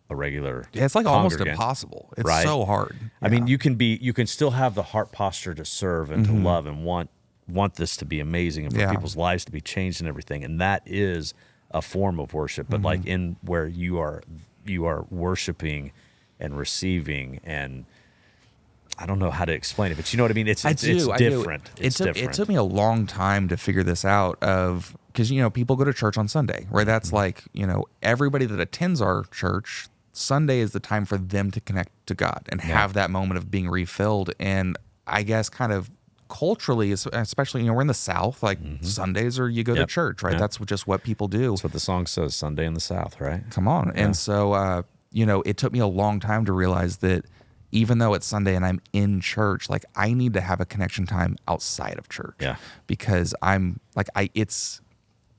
a regular it's like almost impossible. It's right? so hard. I mean, you can still have the heart posture to serve and to love and want this to be amazing and for people's lives to be changed and everything. And that is a form of worship, but like in where you are worshiping and receiving, and I don't know how to explain it, but you know what I mean? It's different. It took me a long time to figure this out because, people go to church on Sunday, right? That's like, everybody that attends our church, Sunday is the time for them to connect to God and have that moment of being refilled. And I guess kind of culturally, especially, we're in the South, like Sundays or you go to church, right? That's just what people do. That's what the song says, Sunday in the South, right? Come on. And so, it took me a long time to realize that even though it's Sunday and I'm in church, like I need to have a connection time outside of church. Yeah. Because it's,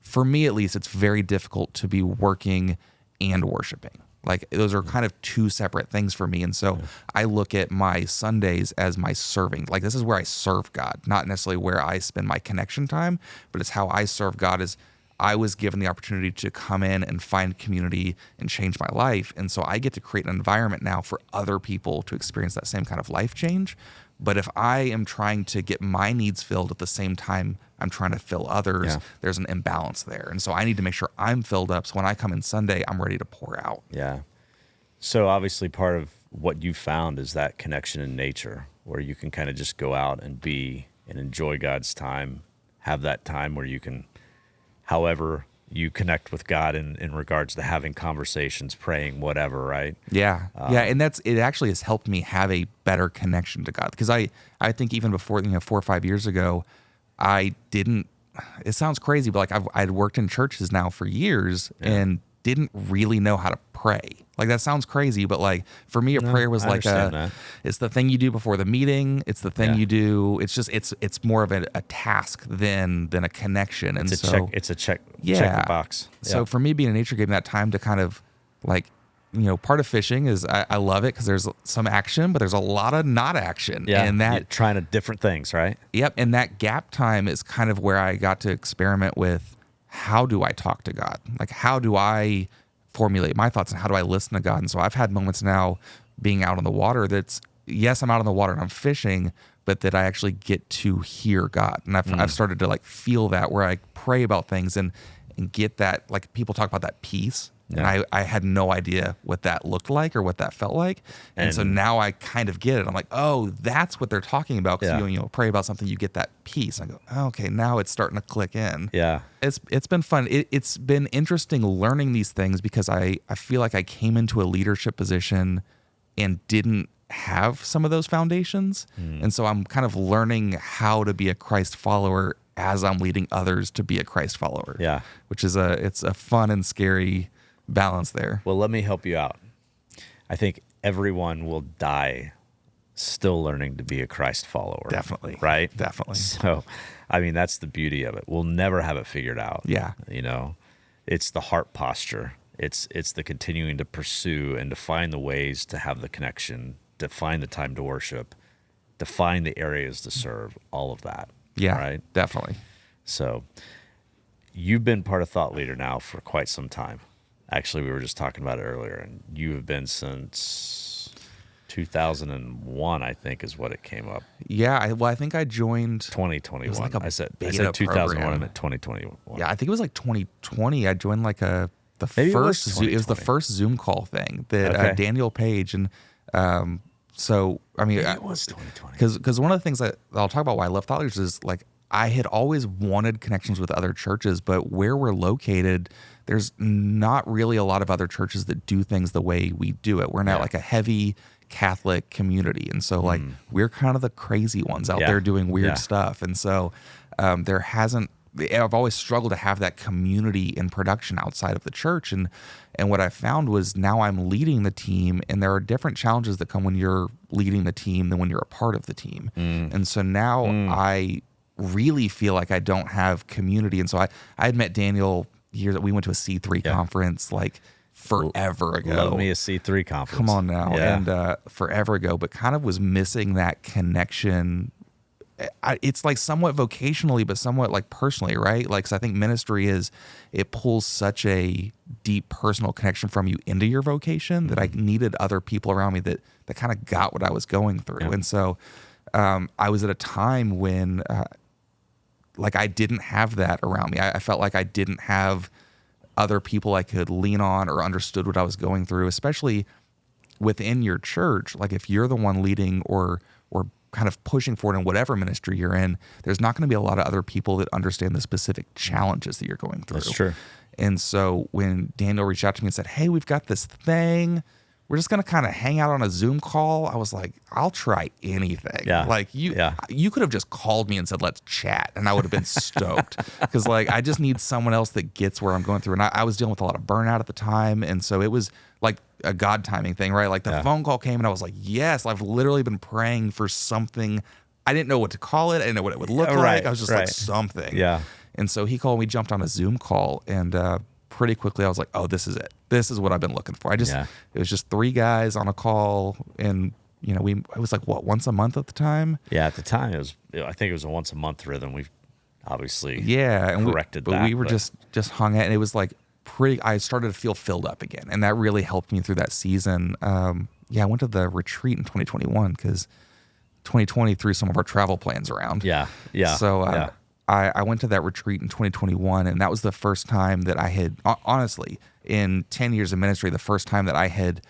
for me at least, it's very difficult to be working and worshiping. Like those are kind of two separate things for me. And so I look at my Sundays as my serving. Like this is where I serve God, not necessarily where I spend my connection time, but it's how I serve God. Is I was given the opportunity to come in and find community and change my life. And so I get to create an environment now for other people to experience that same kind of life change. But if I am trying to get my needs filled at the same time I'm trying to fill others, there's an imbalance there. And so I need to make sure I'm filled up, so when I come in Sunday, I'm ready to pour out. Yeah. So obviously part of what you found is that connection in nature where you can kind of just go out and be and enjoy God's time, have that time where you can, however you connect with God in regards to having conversations, praying, whatever, right? Yeah. And it actually has helped me have a better connection to God. Because I think even before, 4 or 5 years ago, I didn't, it sounds crazy, but like I'd worked in churches now for years and didn't really know how to pray. Like that sounds crazy, but like for me, a prayer was like it's the thing you do before the meeting. It's the thing you do. It's just, it's more of a task than a connection. And it's a check the box. So for me, being in nature gave me that time to kind of like, part of fishing is I love it because there's some action, but there's a lot of not action. Yeah. And that you're trying different things, right? Yep. And that gap time is kind of where I got to experiment with how do I talk to God? Like, how do I formulate my thoughts and how do I listen to God? And so I've had moments now being out on the water that's, yes, I'm out on the water and I'm fishing, but that I actually get to hear God. And I've started to like feel that where I pray about things and get that, like people talk about that peace. Yeah. And I had no idea what that looked like or what that felt like. And so now I kind of get it. I'm like, oh, that's what they're talking about. Because you pray about something, you get that peace. I go, oh, okay, now it's starting to click in. Yeah. It's been fun. It's been interesting learning these things because I feel like I came into a leadership position and didn't have some of those foundations. And so I'm kind of learning how to be a Christ follower as I'm leading others to be a Christ follower. Yeah. Which is it's a fun and scary balance there. Well, let me help you out. I think everyone will die still learning to be a Christ follower. Definitely. Right? Definitely. So, I mean, that's the beauty of it. We'll never have it figured out. Yeah. It's the heart posture. It's the continuing to pursue and to find the ways to have the connection, to find the time to worship, to find the areas to serve, all of that. Yeah. Right? Definitely. So, you've been part of Thought Leader now for quite some time. Actually, we were just talking about it earlier, and you have been since 2001, I think, is what it came up. Yeah, I think I joined 2021. Like I said 2001. I meant 2021. Yeah, I think it was like 2020. I joined like the Maybe first. It was the first Zoom call thing that Daniel Page and so I mean it was 2020 because one of the things that I'll talk about why I love Thought Leaders is like I had always wanted connections with other churches, but where we're located, there's not really a lot of other churches that do things the way we do it. We're not like a heavy Catholic community. And so like we're kind of the crazy ones out there doing weird stuff. And so I've always struggled to have that community in production outside of the church. And what I found was now I'm leading the team and there are different challenges that come when you're leading the team than when you're a part of the team. And so now I really feel like I don't have community. And so I had met Daniel years that we went to a C3 conference like forever ago. Love me a C3 conference. Come on now. Yeah. And forever ago, but kind of was missing that connection. It's like somewhat vocationally, but somewhat like personally, right? Like, so I think ministry it pulls such a deep personal connection from you into your vocation that I needed other people around me that kind of got what I was going through. Yeah. And so I was at a time when like I didn't have that around me. I felt like I didn't have other people I could lean on or understood what I was going through, especially within your church. Like if you're the one leading or kind of pushing forward in whatever ministry you're in, there's not going to be a lot of other people that understand the specific challenges that you're going through. That's true. And so when Daniel reached out to me and said, hey, we've got this thing, we're just going to kind of hang out on a Zoom call. I was like, I'll try anything. Yeah. Like you could have just called me and said, let's chat. And I would have been stoked because like, I just need someone else that gets where I'm going through. And I was dealing with a lot of burnout at the time. And so it was like a God timing thing, right? Like the phone call came and I was like, yes, I've literally been praying for something. I didn't know what to call it. I didn't know what it would look like. I was just like something. Yeah. And so he called, we jumped on a Zoom call and, pretty quickly I was like, oh, this is it. This is what I've been looking for. It was just 3 guys on a call and it was like what, once a month at the time? Yeah, at the time I think it was a once a month rhythm. We've obviously corrected that. But we were just hung out and it was like I started to feel filled up again. And that really helped me through that season. I went to the retreat in 2021 because 2020 threw some of our travel plans around. Yeah. Yeah. So I went to that retreat in 2021, and that was the first time that I had, honestly, in 10 years of ministry, the first time that I had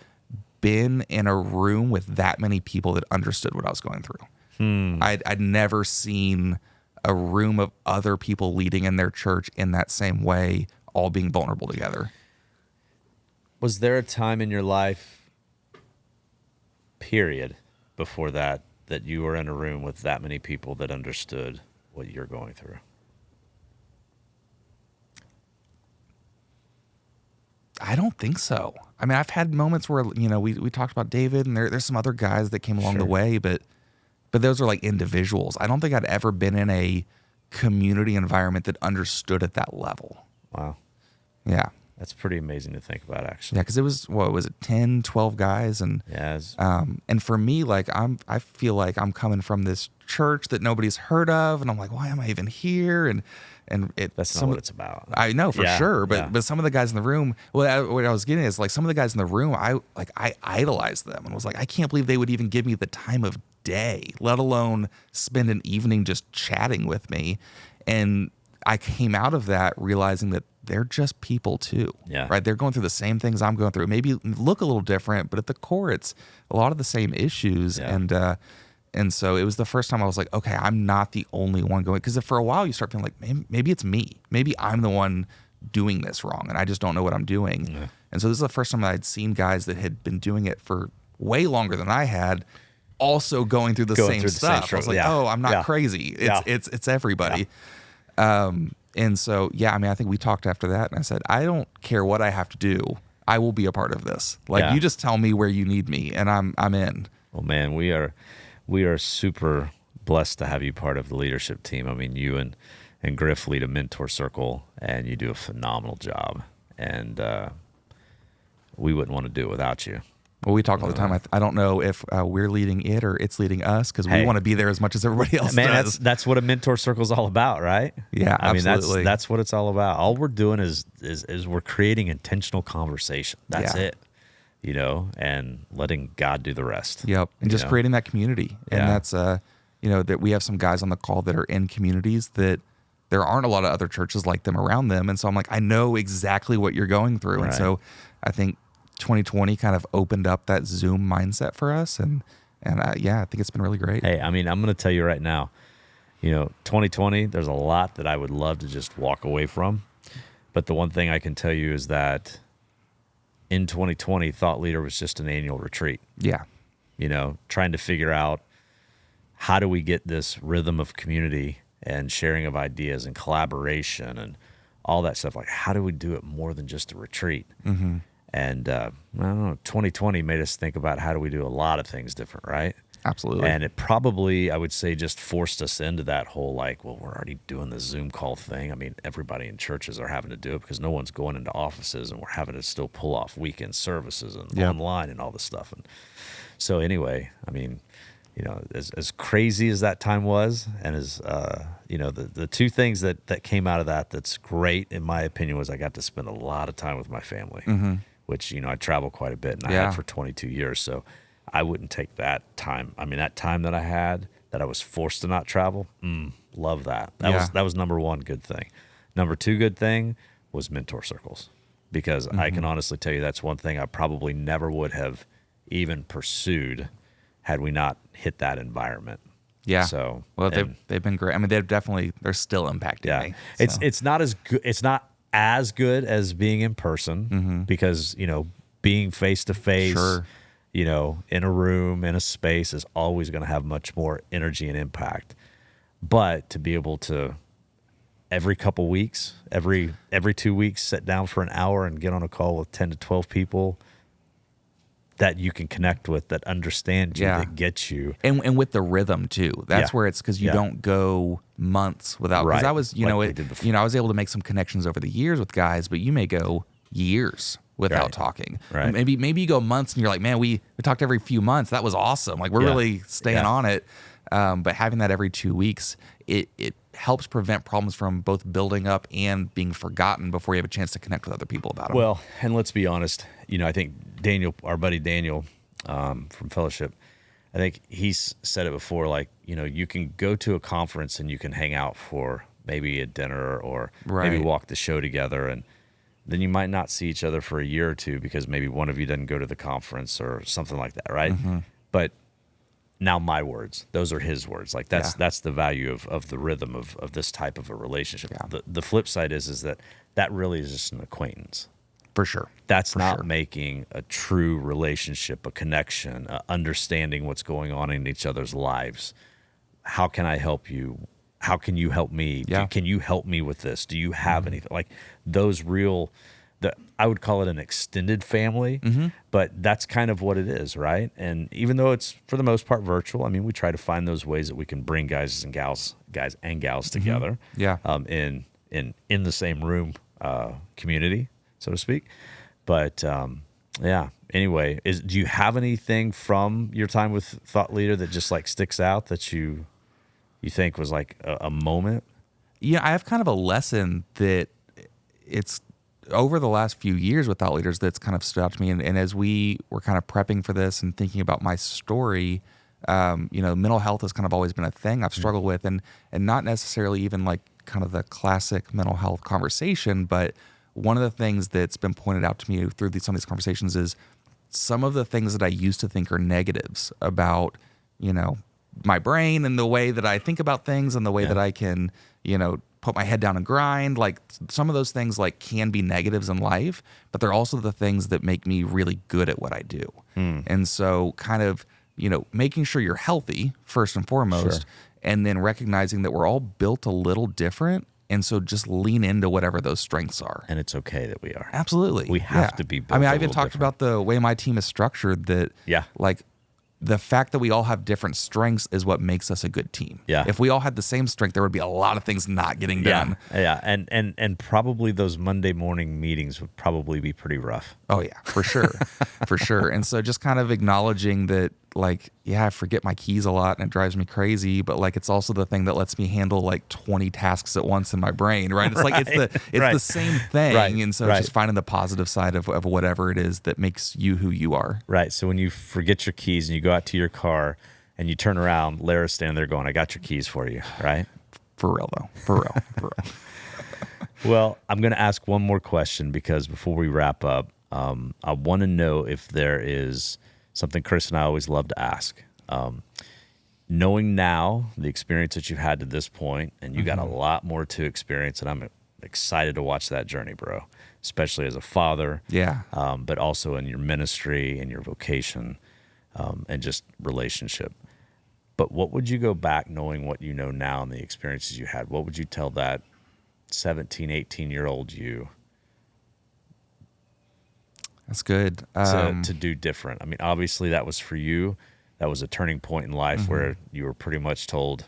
been in a room with that many people that understood what I was going through. I'd never seen a room of other people leading in their church in that same way, all being vulnerable together. Was there a time in your life, period, before that you were in a room with that many people that understood what you're going through? I don't think so. I mean, I've had moments where, we talked about David and there's some other guys that came along the way, but those are like individuals. I don't think I'd ever been in a community environment that understood at that level. Wow. Yeah. That's pretty amazing to think about, actually. Yeah, because it was, what was it, 10, 12 guys? And and for me, like, I feel like I'm coming from this church that nobody's heard of, and I'm like, why am I even here? And that's not what it's about. I know for sure, but some of the guys in the room, what I was getting is, like, some of the guys in the room, I idolized them and was like, I can't believe they would even give me the time of day, let alone spend an evening just chatting with me. And I came out of that realizing that they're just people too. Yeah. Right. They're going through the same things I'm going through. Maybe look a little different, but at the core, it's a lot of the same issues. Yeah. And so it was the first time I was like, okay, I'm not the only one going. Because for a while you start feeling like, maybe it's me. Maybe I'm the one doing this wrong, and I just don't know what I'm doing. Yeah. And so this is the first time I'd seen guys that had been doing it for way longer than I had, also going through the same stuff. I was like, oh, I'm not crazy. It's everybody. Yeah. And so, I mean, I think we talked after that, and I said, I don't care what I have to do. I will be a part of this. Like, you just tell me where you need me, and I'm in. Well, man, we are super blessed to have you part of the leadership team. I mean, you and Griff lead a mentor circle, and you do a phenomenal job. And we wouldn't want to do it without you. Well, we talk all the time. I don't know if we're leading it or it's leading us, because we want to be there as much as everybody else does. That's what a mentor circle is all about, right? Yeah, absolutely. I mean, that's what it's all about. All we're doing is we're creating intentional conversation. That's it, and letting God do the rest. Yep, and just creating that community. And that's, that we have some guys on the call that are in communities that there aren't a lot of other churches like them around them. And so I'm like, I know exactly what you're going through. Right. And so I think 2020 kind of opened up that Zoom mindset for us, and I think it's been really great. Hey, I mean, I'm going to tell you right now, 2020, there's a lot that I would love to just walk away from, but the one thing I can tell you is that in 2020, Thought Leader was just an annual retreat. Yeah. Trying to figure out, how do we get this rhythm of community and sharing of ideas and collaboration and all that stuff? Like, how do we do it more than just a retreat? Mm-hmm. And I don't know, 2020 made us think about, how do we do a lot of things different, right? Absolutely. And it probably, I would say, just forced us into that whole, like, well, we're already doing the Zoom call thing. I mean, everybody in churches are having to do it because no one's going into offices, and we're having to still pull off weekend services and online and all this stuff. And so anyway, I mean, as crazy as that time was, and as, the two things that came out of that's great, in my opinion, was I got to spend a lot of time with my family. Mm-hmm. Which, I travel quite a bit, and I had for 22 years. So I wouldn't take that time. I mean, that time that I had, that I was forced to not travel, love that. That was number one good thing. Number two good thing was mentor circles, because I can honestly tell you that's one thing I probably never would have even pursued had we not hit that environment. Yeah. So, well, they've been great. I mean, they're still impacting me. So. It's not as good. It's not as good as being in person, because, being face to face, in a room, in a space, is always going to have much more energy and impact. But to be able to, every couple weeks, every 2 weeks, sit down for an hour and get on a call with 10 to 12 people that you can connect with, that understand you, that get you. And with the rhythm too. That's where it's, because you don't go months without, because I was, I was able to make some connections over the years with guys, but you may go years without talking. Right. Maybe you go months and you're like, man, we talked every few months. That was awesome. Like, we're really staying on it. But having that every 2 weeks, it helps prevent problems from both building up and being forgotten before you have a chance to connect with other people about them. Well, and let's be honest, I think Daniel, our buddy Daniel from Fellowship, I think he's said it before, like, you can go to a conference and you can hang out for maybe a dinner or maybe walk the show together, and then you might not see each other for a year or two because maybe one of you doesn't go to the conference or something like that, right? Mm-hmm. But now my words, those are his words. Like, that's the value of the rhythm of this type of a relationship. Yeah. The flip side is that really is just an acquaintance. For sure. That's not making a true relationship, a connection, understanding what's going on in each other's lives. How can I help you? How can you help me? Yeah. Can you help me with this? Do you have anything? Like, those real, I would call it an extended family, but that's kind of what it is, right? And even though it's, for the most part, virtual, I mean, we try to find those ways that we can bring guys and gals together. Yeah. In the same room, community. so to speak. But yeah. Anyway, do you have anything from your time with Thought Leader that just like sticks out that you think was like a moment? Yeah, I have kind of a lesson that it's over the last few years with Thought Leaders that's kind of stood out to me. And as we were kind of prepping for this and thinking about my story, mental health has kind of always been a thing I've struggled with, and not necessarily even like kind of the classic mental health conversation, but one of the things that's been pointed out to me through some of these conversations is some of the things that I used to think are negatives about, my brain and the way that I think about things and the way that I can, put my head down and grind. Like some of those things like can be negatives in life, but they're also the things that make me really good at what I do. And so kind of, making sure you're healthy first and foremost, and then recognizing that we're all built a little different. And so just lean into whatever those strengths are. And it's okay that we are. Absolutely. We have to be built I even talked about the way my team is structured, that like the fact that we all have different strengths is what makes us a good team. Yeah. If we all had the same strength, there would be a lot of things not getting done. Yeah. And probably those Monday morning meetings would probably be pretty rough. Oh yeah, for sure. For sure. And so just kind of acknowledging that, like, I forget my keys a lot and it drives me crazy, but like it's also the thing that lets me handle like 20 tasks at once in my brain, right? It's like it's the same thing. And so it's just finding the positive side of whatever it is that makes you who you are. Right. So when you forget your keys and you go out to your car and you turn around, Lara's standing there going, I got your keys for you, right? For real though. For real. Well, I'm going to ask one more question, because before we wrap up, I want to know if there is something Chris and I always love to ask. Knowing now the experience that you've had to this point, and you got a lot more to experience, and I'm excited to watch that journey, bro, especially as a father, but also in your ministry and your vocation, and just relationship. But what would you go back knowing what you know now and the experiences you had? What would you tell that 17, 18-year-old you? That's good. To do different. I mean, obviously that was for you. That was a turning point in life where you were pretty much told,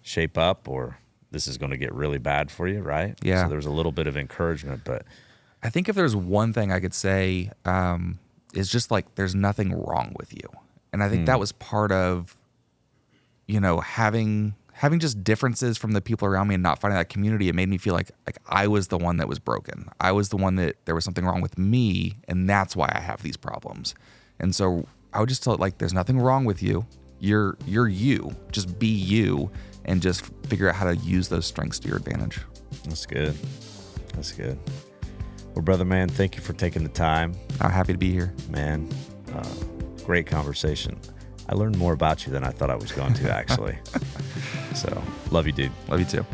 shape up or this is going to get really bad for you, right? Yeah. So there was a little bit of encouragement, but I think if there's one thing I could say, is just like, there's nothing wrong with you. And I think that was part of, having just differences from the people around me and not finding that community. It made me feel like I was the one that was broken. I was the one that there was something wrong with me, and that's why I have these problems. And so I would just tell it, like, there's nothing wrong with you. You're you. Just be you, and just figure out how to use those strengths to your advantage. That's good. That's good. Well, brother, man, thank you for taking the time. I'm happy to be here. Man, great conversation. I learned more about you than I thought I was going to, actually. So, love you, dude. Love you too.